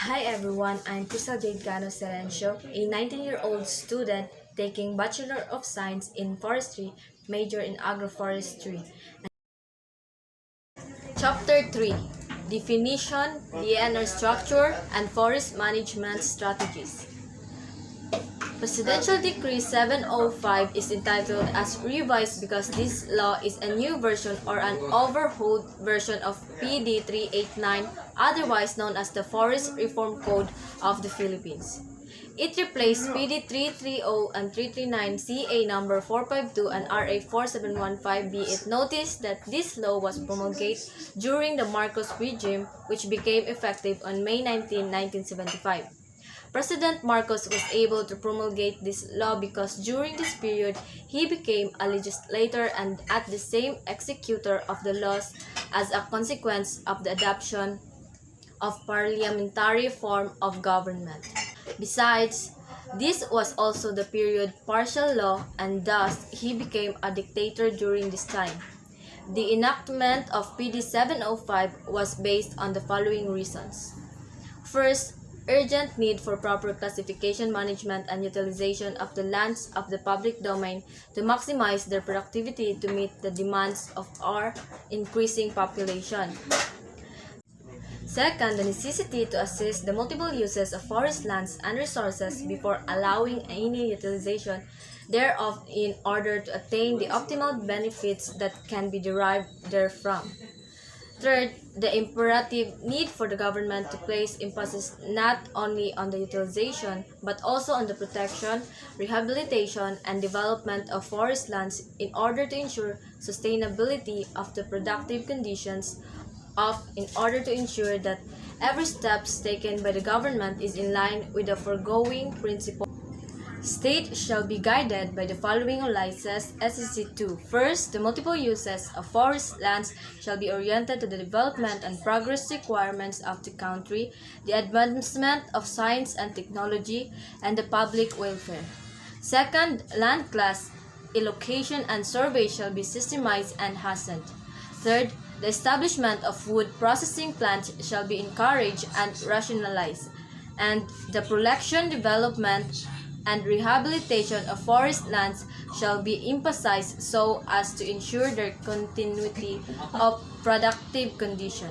Hi everyone, I'm Crystal Jade Cano Serencio, a 19-year-old student taking Bachelor of Science in Forestry, major in Agroforestry. Chapter 3: Definition, Linear Structure, and Forest Management Strategies. Presidential Decree 705 is entitled as revised because this law is a new version or an overhauled version of PD 389, otherwise known as the Forest Reform Code of the Philippines. It replaced PD 330 and 339 CA number 452 and RA 4715B. It noticed that this law was promulgated during the Marcos regime, which became effective on May 19, 1975. President Marcos was able to promulgate this law because during this period, he became a legislator and at the same executor of the laws as a consequence of the adoption of parliamentary form of government. Besides, this was also the period partial law and thus he became a dictator during this time. The enactment of PD 705 was based on the following reasons. First, urgent need for proper classification, management, and utilization of the lands of the public domain to maximize their productivity to meet the demands of our increasing population. Second, the necessity to assess the multiple uses of forest lands and resources before allowing any utilization thereof in order to attain the optimal benefits that can be derived therefrom. Third, the imperative need for the government to place emphasis not only on the utilization but also on the protection, rehabilitation, and development of forest lands in order to ensure sustainability of the productive conditions in order to ensure that every step taken by the government is in line with the foregoing principle. State shall be guided by the following license SEC2. First, the multiple uses of forest lands shall be oriented to the development and progress requirements of the country, the advancement of science and technology, and the public welfare. Second, land class allocation and survey shall be systemized and hastened. Third, the establishment of wood processing plants shall be encouraged and rationalized, and the production, development, and rehabilitation of forest lands shall be emphasized so as to ensure their continuity of productive condition.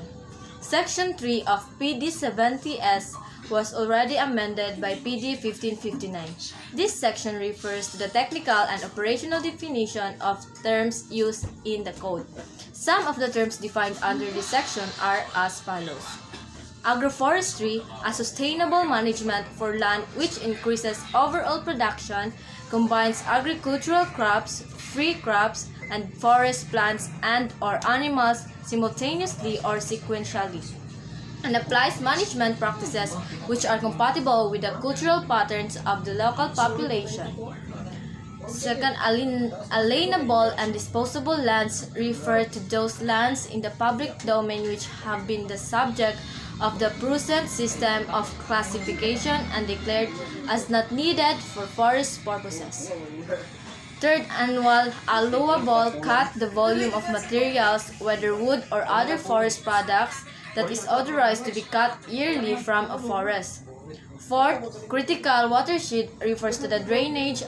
Section 3 of PD 70S was already amended by PD 1559. This section refers to the technical and operational definition of terms used in the code. Some of the terms defined under this section are as follows. Agroforestry, a sustainable management for land which increases overall production, combines agricultural crops, free crops, and forest plants and/or animals simultaneously or sequentially, and applies management practices which are compatible with the cultural patterns of the local population. Second, alienable and disposable lands refer to those lands in the public domain which have been the subject of the present system of classification and declared as not needed for forest purposes. Third, annual allowable cut the volume of materials, whether wood or other forest products, that is authorized to be cut yearly from a forest. Fourth, critical watershed refers to the drainage,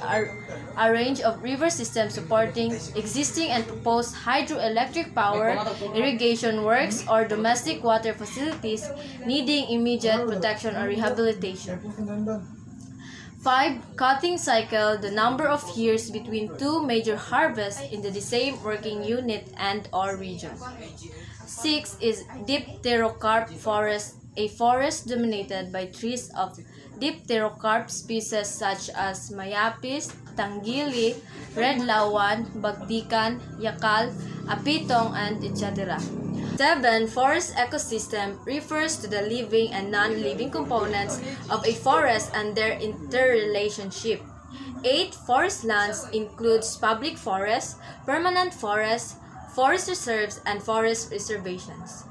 a range of river systems supporting existing and proposed hydroelectric power, irrigation works, or domestic water facilities needing immediate protection or rehabilitation. 5. Cutting cycle, the number of years between two major harvests in the same working unit and/or region. 6 is dipterocarp forest, a forest dominated by trees of dipterocarp species such as mayapis, tanggili, red lawan, bagdikan, yakal, apitong, and etc. 7. Forest ecosystem refers to the living and non-living components of a forest and their interrelationship. 8. Forest lands includes public forests, permanent forests, forest reserves, and forest reservations.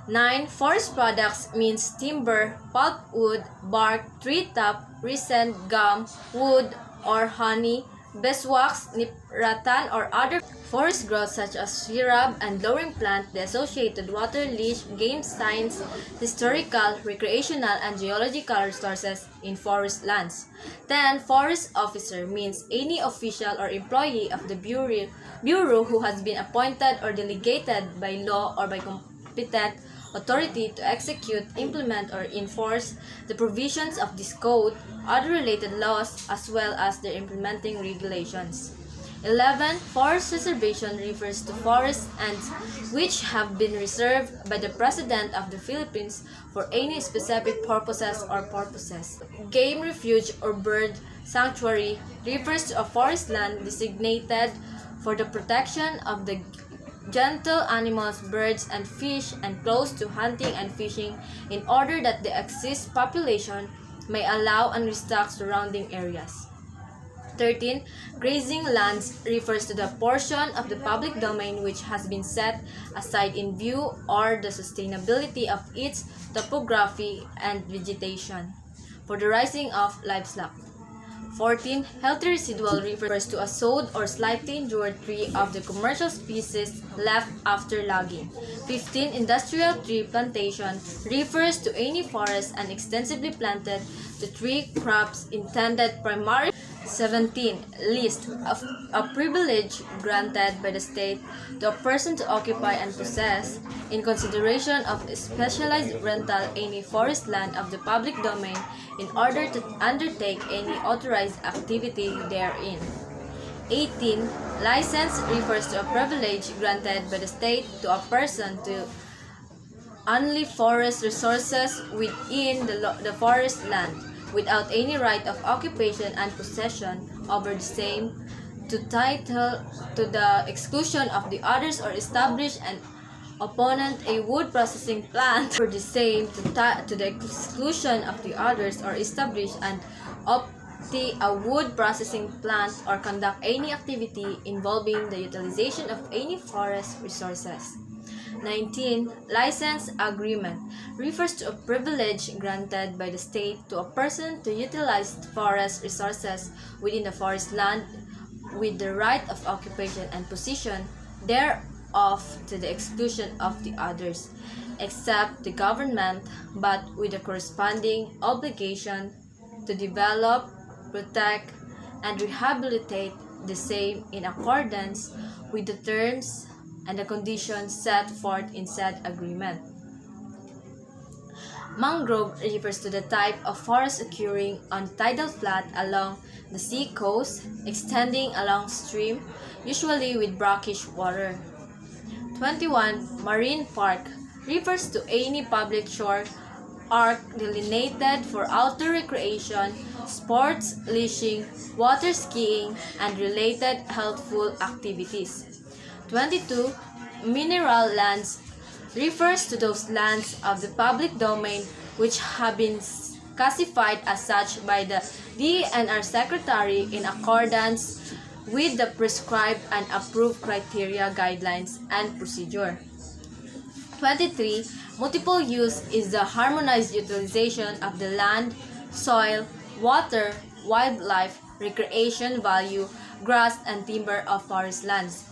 9. Forest products means timber, pulpwood, bark, tree top, resin, gum, wood, or honey, beeswax, nipratan, or other forest growth such as shrub and lowering plant, the associated water, leash, game signs, historical, recreational, and geological resources in forest lands. 10. Forest officer means any official or employee of the Bureau who has been appointed or delegated by law or by competent authority to execute, implement, or enforce the provisions of this code, other related laws, as well as their implementing regulations. 11. Forest reservation refers to forests and which have been reserved by the President of the Philippines for any specific purposes or purposes. Game refuge or bird sanctuary refers to a forest land designated for the protection of the gentle animals, birds, and fish, and close to hunting and fishing in order that the excess population may allow and restock surrounding areas. 13. Grazing lands refers to the portion of the public domain which has been set aside in view or the sustainability of its topography and vegetation for the raising of livestock. 14. Healthy residual refers to a sowed or slightly injured tree of the commercial species left after logging. 15. Industrial tree plantation refers to any forest and extensively planted to tree crops intended primarily. 17. List of a privilege granted by the state to a person to occupy and possess, in consideration of specialized rental, any forest land of the public domain in order to undertake any authorized activity therein. 18. License refers to a privilege granted by the state to a person to only forest resources within the forest land, without any right of occupation and possession over the same, to title to the exclusion of the others, or establish an opponent a wood processing plant for the same, to the exclusion of the others, or establish and opti a wood processing plant, or conduct any activity involving the utilization of any forest resources. 19. License agreement refers to a privilege granted by the state to a person to utilize forest resources within the forest land with the right of occupation and possession thereof to the exclusion of the others, except the government, but with the corresponding obligation to develop, protect, and rehabilitate the same in accordance with the terms and the conditions set forth in said agreement. Mangrove refers to the type of forest occurring on tidal flat along the sea coast, extending along stream, usually with brackish water. 21. Marine park refers to any public shore arc delineated for outdoor recreation, sports, leashing, water skiing, and related healthful activities. 22. Mineral lands refers to those lands of the public domain which have been classified as such by the DENR Secretary in accordance with the prescribed and approved criteria, guidelines, and procedure. 23. Multiple use is the harmonized utilization of the land, soil, water, wildlife, recreation value, grass, and timber of forest lands.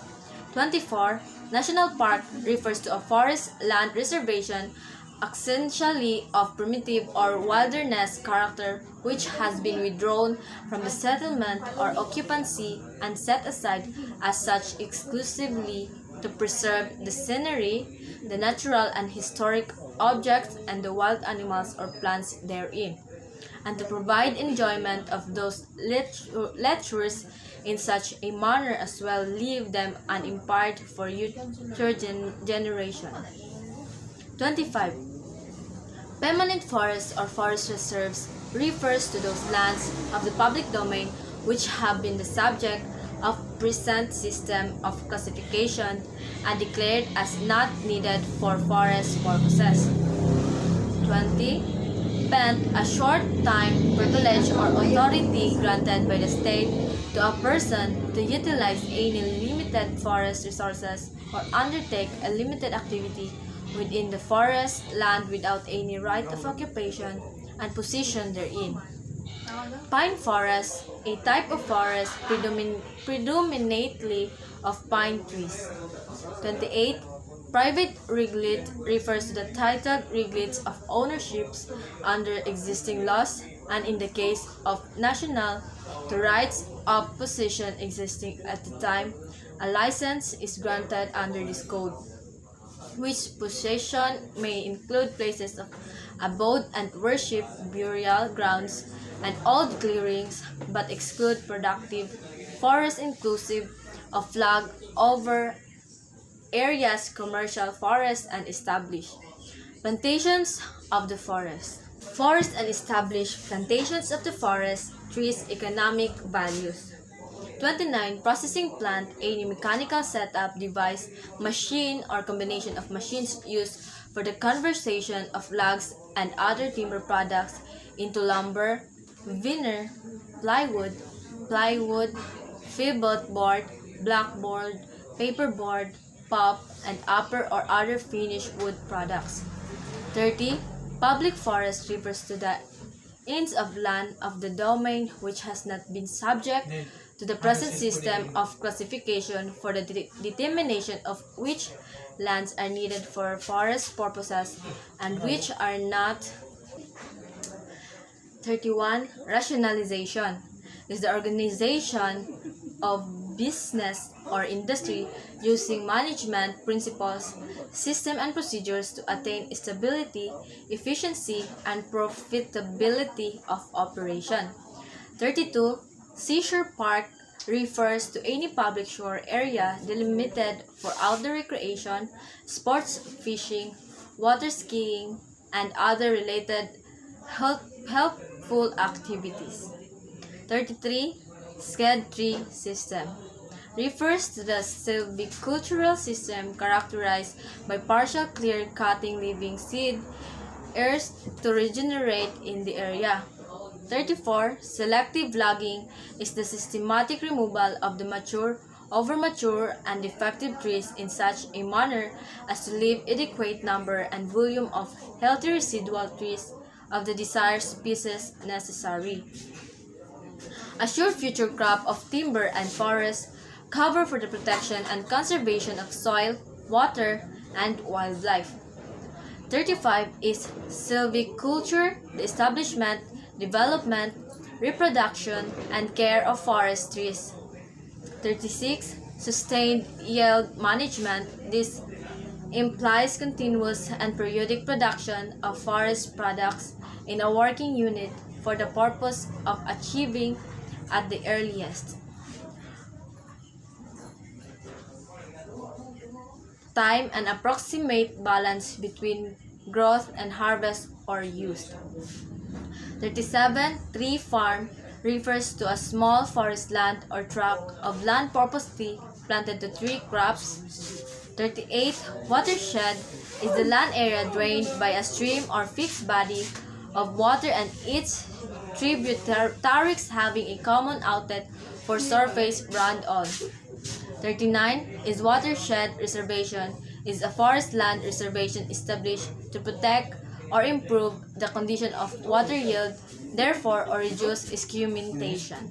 24. National park refers to a forest land reservation essentially of primitive or wilderness character which has been withdrawn from the settlement or occupancy and set aside as such exclusively to preserve the scenery, the natural and historic objects, and the wild animals or plants therein, and to provide enjoyment of those leisures in such a manner as well leave them unimpaired for future generation. 25. Permanent forests or forest reserves refers to those lands of the public domain which have been the subject of present system of classification and declared as not needed for forest purposes. 20. Spent a short time, privilege, or authority granted by the state to a person to utilize any limited forest resources or undertake a limited activity within the forest land without any right of occupation and possession therein. Pine forest, a type of forest predominantly of pine trees. 28. Private reglet refers to the titled reglets of ownerships under existing laws, and in the case of national, to rights of possession existing at the time a license is granted under this code, which possession may include places of abode and worship, burial grounds, and old clearings, but exclude productive forest inclusive of flag over areas, commercial forests, and established plantations of the forest. Forest and established plantations of the forest, trees, economic values. 29. Processing plant, a mechanical setup, device, machine, or combination of machines used for the conversion of logs and other timber products into lumber, veneer, plywood, pivot board, blackboard, paperboard, pulp, and upper or other finished wood products. 30. Public forest refers to the inch of land of the domain which has not been subject to the present system of classification for the determination of which lands are needed for forest purposes and which are not. 31. Rationalization is the organization of business or industry using management principles, system and procedures to attain stability, efficiency, and profitability of operation. 32. Seashore park refers to any public shore area delimited for outdoor recreation, sports fishing, water skiing, and other related helpful activities. 33. Sked tree system refers to the silvicultural system characterized by partial clear cutting, leaving seed earth to regenerate in the area. 34. Selective logging is the systematic removal of the mature, overmature, and defective trees in such a manner as to leave adequate number and volume of healthy residual trees of the desired species necessary. Assure future crop of timber and forest cover for the protection and conservation of soil, water, and wildlife. 35 is silviculture, the establishment, development, reproduction, and care of forest trees. 36. Sustained yield management. This implies continuous and periodic production of forest products in a working unit for the purpose of achieving at the earliest time an approximate balance between growth and harvest or use. 37. Tree farm refers to a small forest land or tract of land purposely planted to tree crops. 38. Watershed is the land area drained by a stream or fixed body of water and its tributaries having a common outlet for surface runoff. 39 is watershed reservation is a forest land reservation established to protect or improve the condition of water yield, therefore or reduce excumulation.